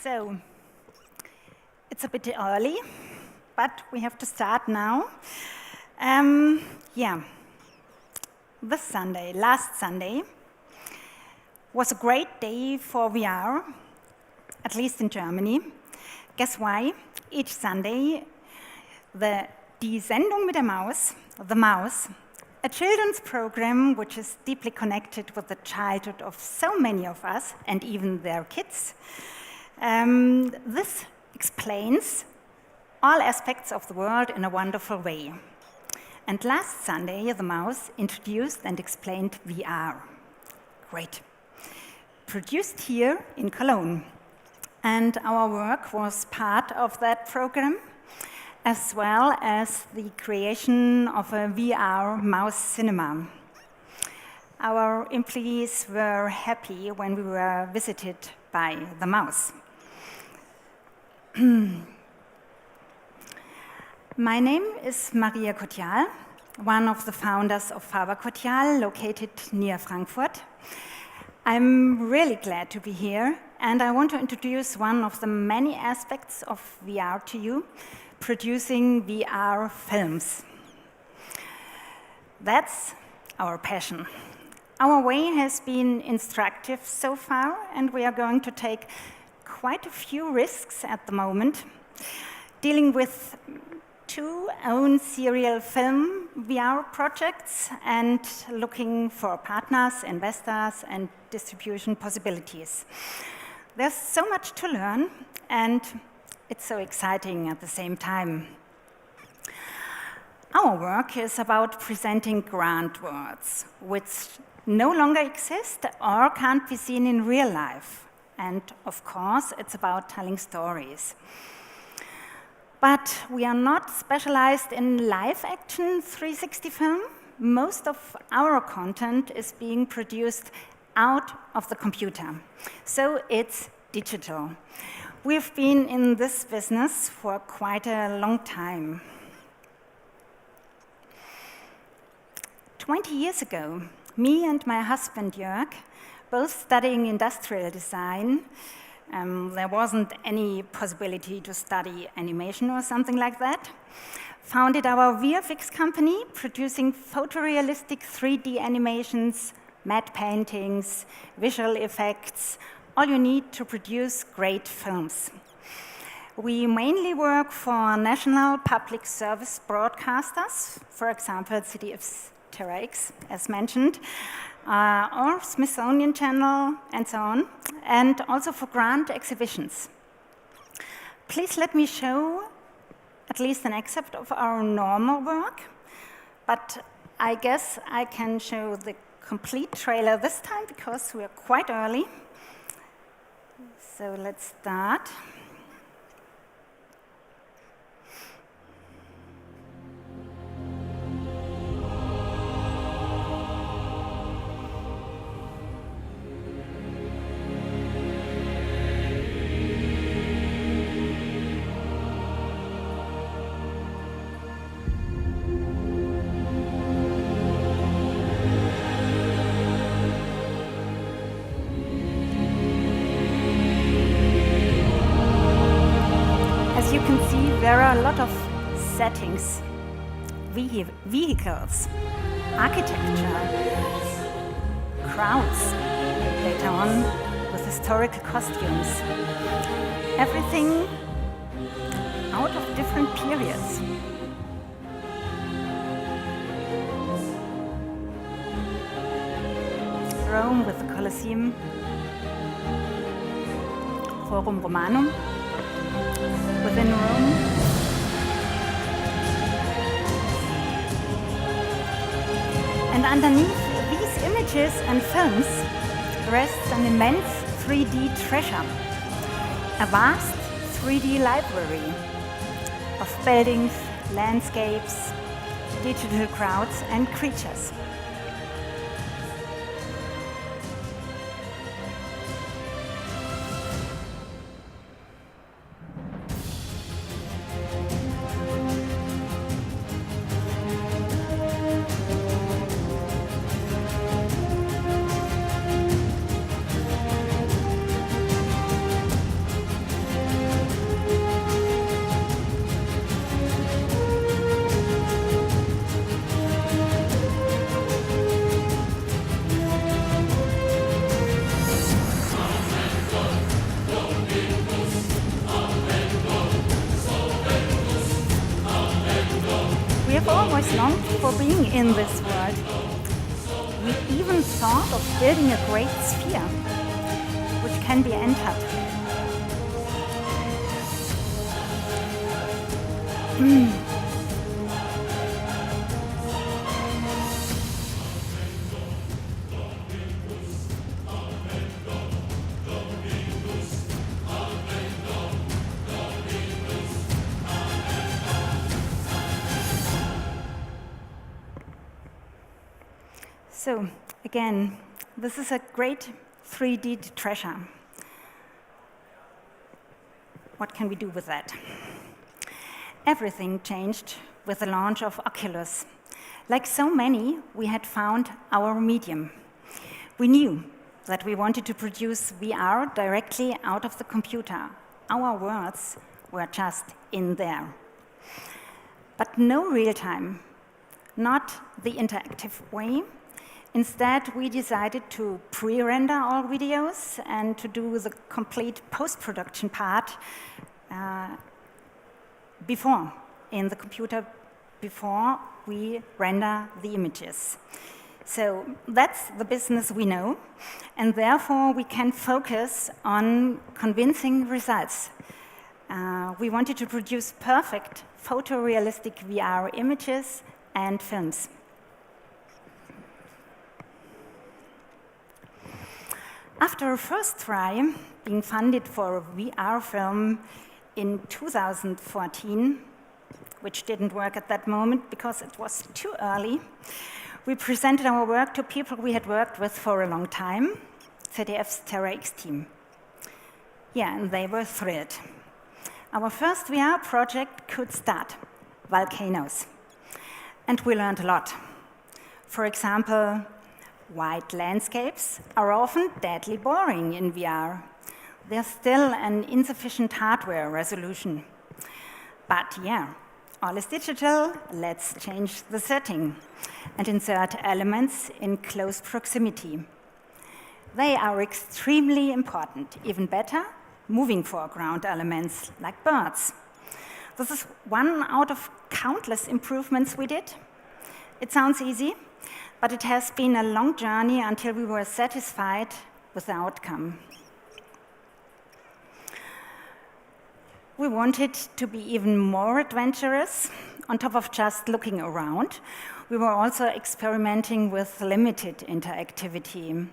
So, it's a bit early, but we have to start now. This Sunday, last Sunday, was a great day for VR, at least in Germany. Guess why? Each Sunday, Die Sendung mit der Maus, The Mouse, a children's program which is deeply connected with the childhood of so many of us, and even their kids. This explains all aspects of the world in a wonderful way. And last Sunday, The Mouse introduced and explained VR. Great. Produced here in Cologne. And our work was part of that program, as well as the creation of a VR mouse cinema. Our employees were happy when we were visited by the mouse. My name is Faber Courtial, one of the founders of Faber Courtial, located near Frankfurt. I'm really glad to be here, and I want to introduce one of the many aspects of VR to you, producing VR films. That's our passion. Our way has been instructive so far, and we are going to take quite a few risks at the moment, dealing with 2 own serial film VR projects and looking for partners, investors, and distribution possibilities. There's so much to learn, and it's so exciting at the same time. Our work is about presenting grand worlds, which no longer exist or can't be seen in real life. And of course, it's about telling stories. But we are not specialized in live action 360 film. Most of our content is being produced out of the computer. So it's digital. We've been in this business for quite a long time. 20 years ago, me and my husband Jörg, both studying industrial design, there wasn't any possibility to study animation or something like that, founded our VFX company, producing photorealistic 3D animations, matte paintings, visual effects, all you need to produce great films. We mainly work for national public service broadcasters, for example, ZDF's Terra X, as mentioned, or Smithsonian Channel, and so on, and also for grand exhibitions. Please let me show at least an excerpt of our normal work, but I guess I can show the complete trailer this time because we are quite early. So let's start. There are a lot of settings, vehicles, architecture, crowds, later on with historical costumes. Everything out of different periods. Rome with the Colosseum, Forum Romanum, within Rome. And underneath these images and films rests an immense 3D treasure, a vast 3D library of buildings, landscapes, digital crowds, and creatures. always longed for being in this world. We even thought of building a great sphere, which can be entered. So, again, this is a great 3D treasure. What can we do with that? Everything changed with the launch of Oculus. Like so many, we had found our medium. We knew that we wanted to produce VR directly out of the computer. Our worlds were just in there. But no real time, not the interactive way. Instead, we decided to pre-render all videos and to do the complete post-production part in the computer before we render the images. So that's the business we know, and therefore we can focus on convincing results. We wanted to produce perfect photorealistic VR images and films. After a first try, being funded for a VR film in 2014, which didn't work at that moment because it was too early, we presented our work to people we had worked with for a long time, ZDF's Terra X team. Yeah, and they were thrilled. Our first VR project could start, Volcanoes. And we learned a lot. For example, white landscapes are often deadly boring in VR. There's still an insufficient hardware resolution. But yeah, all is digital, let's change the setting and insert elements in close proximity. They are extremely important, even better, moving foreground elements like birds. This is one out of countless improvements we did. It sounds easy, but it has been a long journey until we were satisfied with the outcome. We wanted to be even more adventurous. On top of just looking around, we were also experimenting with limited interactivity.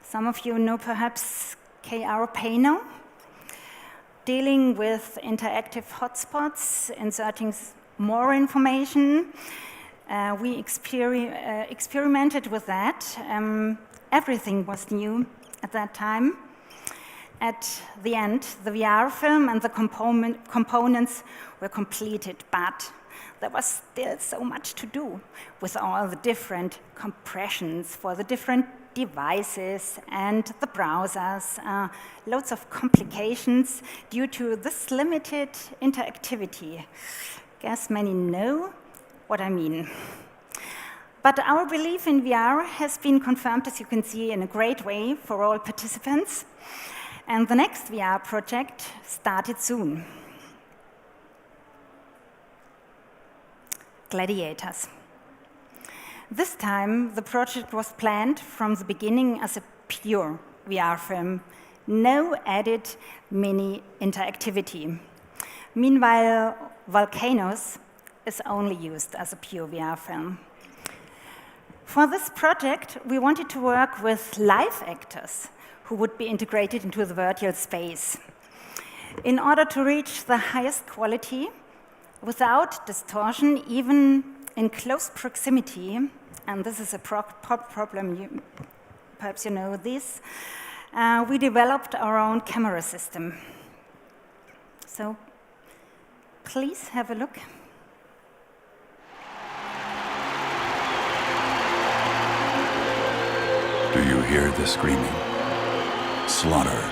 Some of you know perhaps KR Pano, dealing with interactive hotspots, inserting more information. We experimented with that. Everything was new at that time. At the end, the VR film and the components were completed, but there was still so much to do with all the different compressions for the different devices and the browsers. Loads of complications due to this limited interactivity. Guess many know what I mean. But our belief in VR has been confirmed, as you can see, in a great way for all participants. And the next VR project started soon. Gladiators. This time, the project was planned from the beginning as a pure VR film, no added mini interactivity. Meanwhile, Volcanoes is only used as a pure VR film. For this project, we wanted to work with live actors who would be integrated into the virtual space in order to reach the highest quality without distortion, even in close proximity. And this is a problem, perhaps you know this. We developed our own camera system. So please have a look. Do you hear the screaming? Slaughter.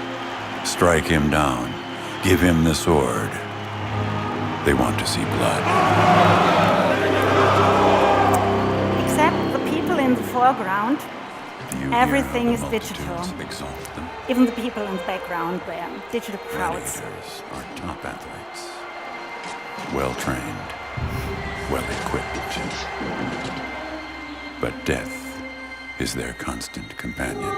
Strike him down. Give him the sword. They want to see blood. Except the people in the foreground, everything is digital. Even the people in the background were digital crowds. Gladiators are top athletes. Well trained. well-equipped. But death is their constant companion.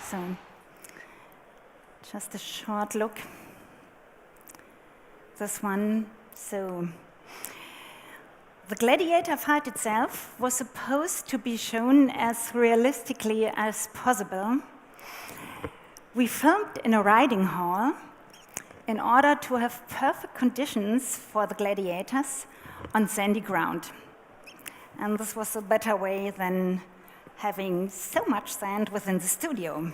So, just a short look. This one, so the gladiator fight itself was supposed to be shown as realistically as possible. We filmed in a riding hall in order to have perfect conditions for the gladiators on sandy ground. And this was a better way than having so much sand within the studio.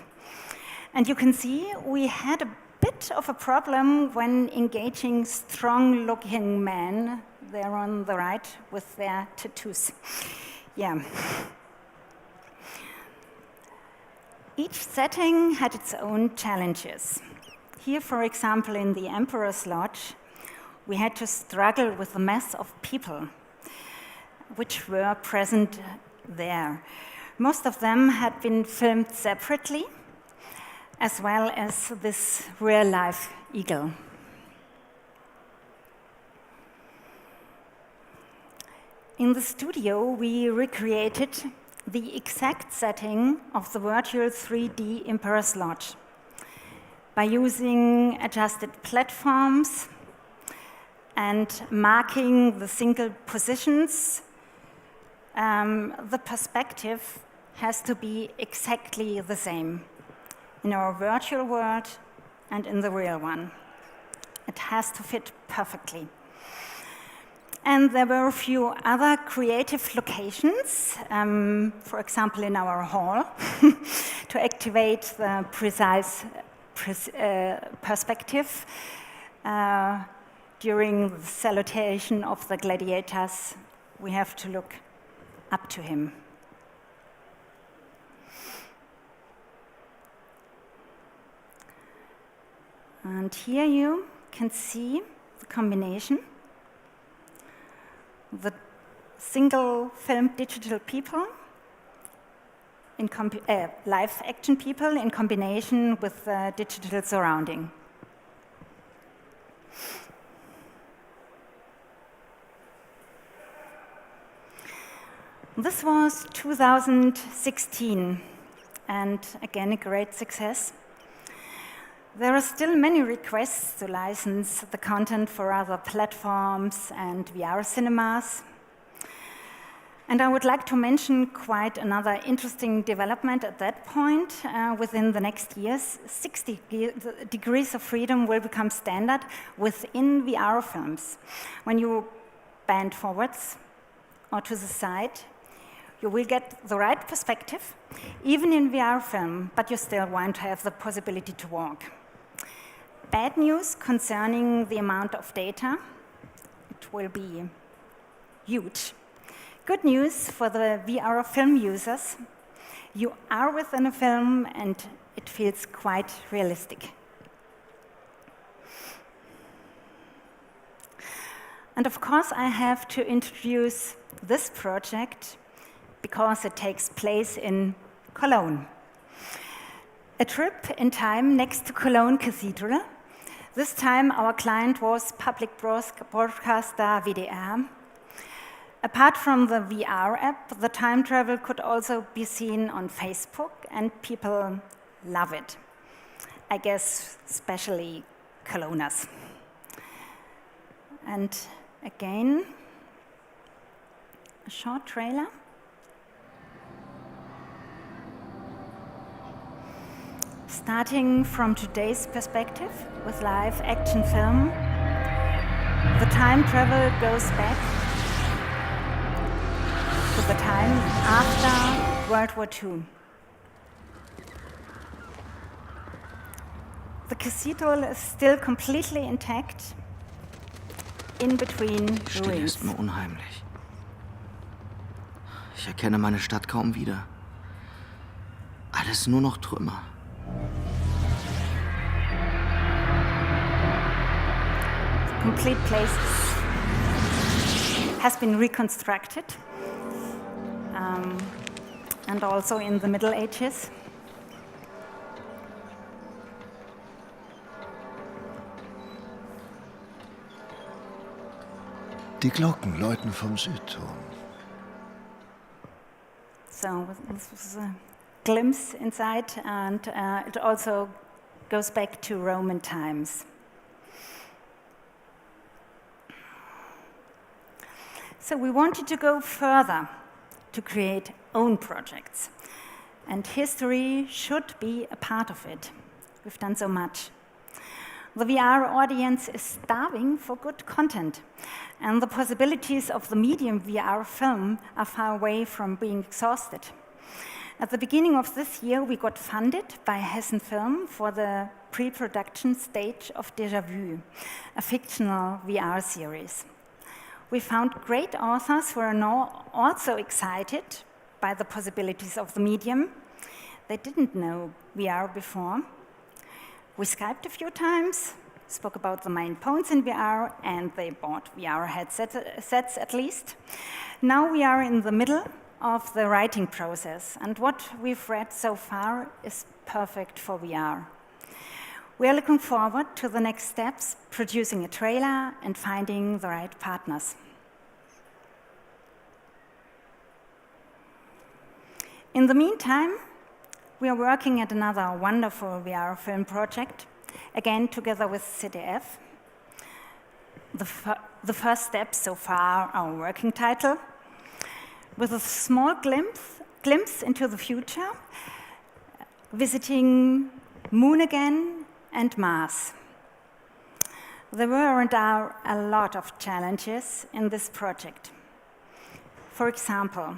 And you can see we had a bit of a problem when engaging strong-looking men there on the right with their tattoos. Yeah. Each setting had its own challenges. Here, for example, in the Emperor's Lodge, we had to struggle with the mass of people which were present there. Most of them had been filmed separately, as well as this real-life eagle. In the studio, we recreated the exact setting of the virtual 3D Emperor's Lodge by using adjusted platforms and marking the single positions. The perspective has to be exactly the same in our virtual world and in the real one. It has to fit perfectly. And there were a few other creative locations, for example, in our hall, to activate the precise perspective during the salutation of the gladiators. We have to look up to him. And here you can see the combination. The single film digital people, in live action people in combination with the digital surrounding. This was 2016, and again, a great success. There are still many requests to license the content for other platforms and VR cinemas. And I would like to mention quite another interesting development at that point. Within the next years, 60 degrees of freedom will become standard within VR films. When you bend forwards or to the side, you will get the right perspective, even in VR film, but you still want to have the possibility to walk. Bad news concerning the amount of data. It will be huge. Good news for the VR film users. You are within a film and it feels quite realistic. And of course, I have to introduce this project because it takes place in Cologne. A trip in time next to Cologne Cathedral. This time, our client was public broadcaster WDR. Apart from the VR app, the time travel could also be seen on Facebook, and people love it. I guess especially Coloners. And again, a short trailer. Starting from today's perspective with live action film, the time travel goes back to the time after World War II. The cathedral is still completely intact, in between Stille ruins. ist mir unheimlich. Ich erkenne meine Stadt kaum wieder. Alles nur noch Trümmer. The complete place has been reconstructed, and also in the Middle Ages. Die Glocken läuten vom Südturm. So this was a glimpse inside, and it also goes back to Roman times. So we wanted to go further to create own projects, and history should be a part of it. We've done so much. The VR audience is starving for good content, and the possibilities of the medium VR film are far away from being exhausted. At the beginning of this year, we got funded by Hessen Film for the pre-production stage of Déjà-Vu, a fictional VR series. We found great authors who are now also excited by the possibilities of the medium. They didn't know VR before. We Skyped a few times, spoke about the main points in VR, and they bought VR headsets at least. Now we are in the middle of the writing process, and what we've read so far is perfect for VR. We are looking forward to the next steps, producing a trailer and finding the right partners. In the meantime, we are working at another wonderful VR film project, again together with CDF. The first step so far, our working title, with a small glimpse into the future, visiting Moon again and Mars. There were and are a lot of challenges in this project. For example,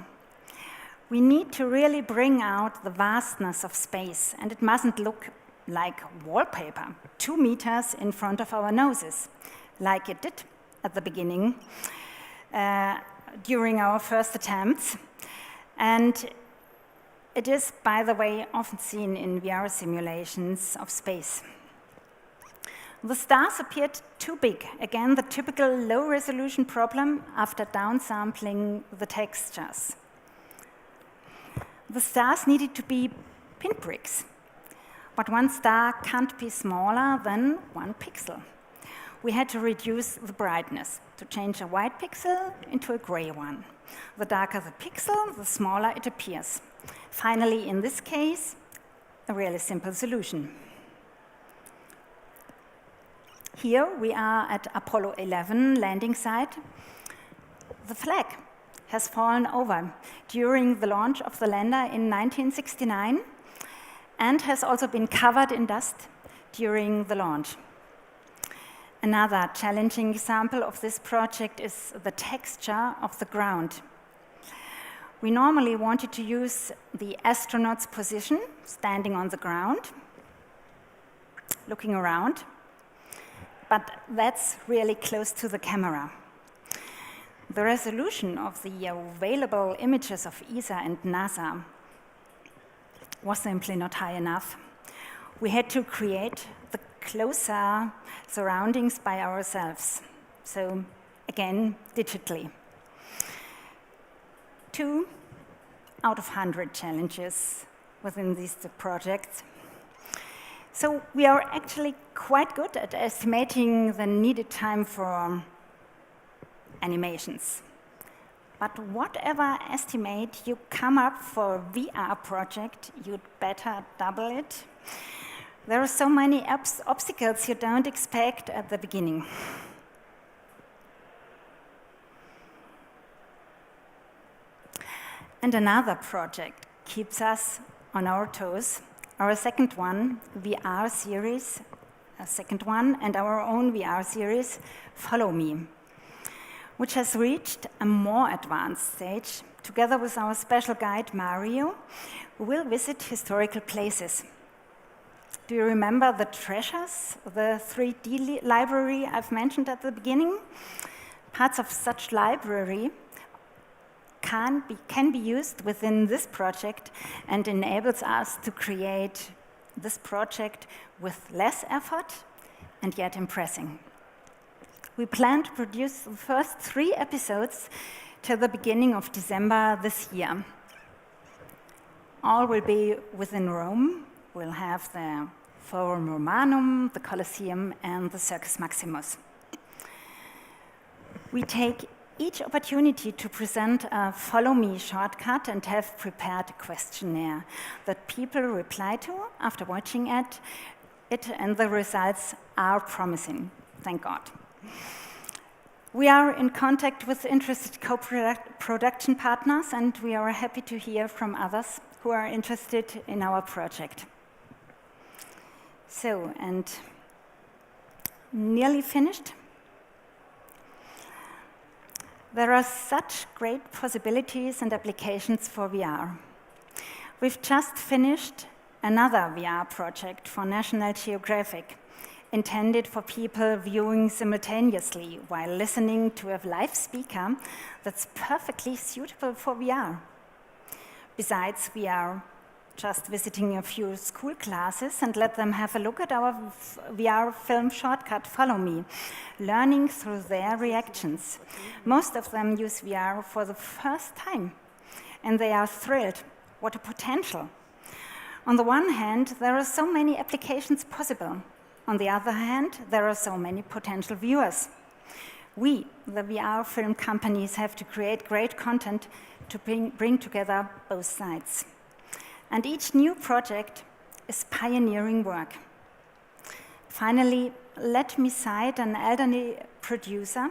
we need to really bring out the vastness of space, and it mustn't look like wallpaper, 2 meters in front of our noses, like it did at the beginning during our first attempts. And it is, by the way, often seen in VR simulations of space. The stars appeared too big, again the typical low-resolution problem after downsampling the textures. The stars needed to be pinpricks, but one star can't be smaller than 1 pixel. We had to reduce the brightness to change a white pixel into a gray one. The darker the pixel, the smaller it appears. Finally, in this case, a really simple solution. Here we are at Apollo 11 landing site. The flag has fallen over during the launch of the lander in 1969 and has also been covered in dust during the launch. Another challenging example of this project is the texture of the ground. We normally wanted to use the astronaut's position, standing on the ground, looking around, but that's really close to the camera. The resolution of the available images of ESA and NASA was simply not high enough. We had to create the closer surroundings by ourselves, so again, digitally. 2 out of 100 challenges within these projects. So we are actually quite good at estimating the needed time for animations. But whatever estimate you come up for a VR project, you'd better double it. There are so many obstacles you don't expect at the beginning. And another project keeps us on our toes. Our second one, VR series, and our own VR series, Follow Me, which has reached a more advanced stage. Together with our special guide, Mario, we will visit historical places. Do you remember the treasures, the 3D library I've mentioned at the beginning? Parts of such library can be used within this project and enables us to create this project with less effort and yet impressing. We plan to produce the first 3 episodes till the beginning of December this year. All will be within Rome. We'll have the Forum Romanum, the Colosseum, and the Circus Maximus. We take each opportunity to present a follow me shortcut and have prepared a questionnaire that people reply to after watching it, and the results are promising, thank God. We are in contact with interested co-production partners, and we are happy to hear from others who are interested in our project. So, and nearly finished. There are such great possibilities and applications for VR. We've just finished another VR project for National Geographic, intended for people viewing simultaneously while listening to a live speaker that's perfectly suitable for VR. Besides, we are just visiting a few school classes and let them have a look at our VR film shortcut, Follow Me, learning through their reactions. Most of them use VR for the first time, and they are thrilled. What a potential. On the one hand, there are so many applications possible. On the other hand, there are so many potential viewers. We, the VR film companies, have to create great content to bring together both sides. And each new project is pioneering work. Finally, let me cite an elderly producer,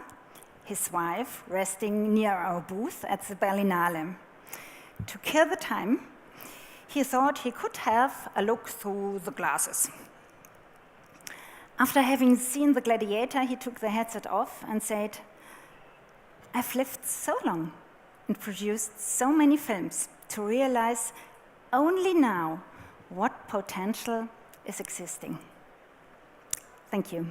his wife, resting near our booth at the Berlinale. To kill the time, he thought he could have a look through the glasses. After having seen the Gladiator, he took the headset off and said, "I've lived so long and produced so many films to realize only now what potential is existing." Thank you.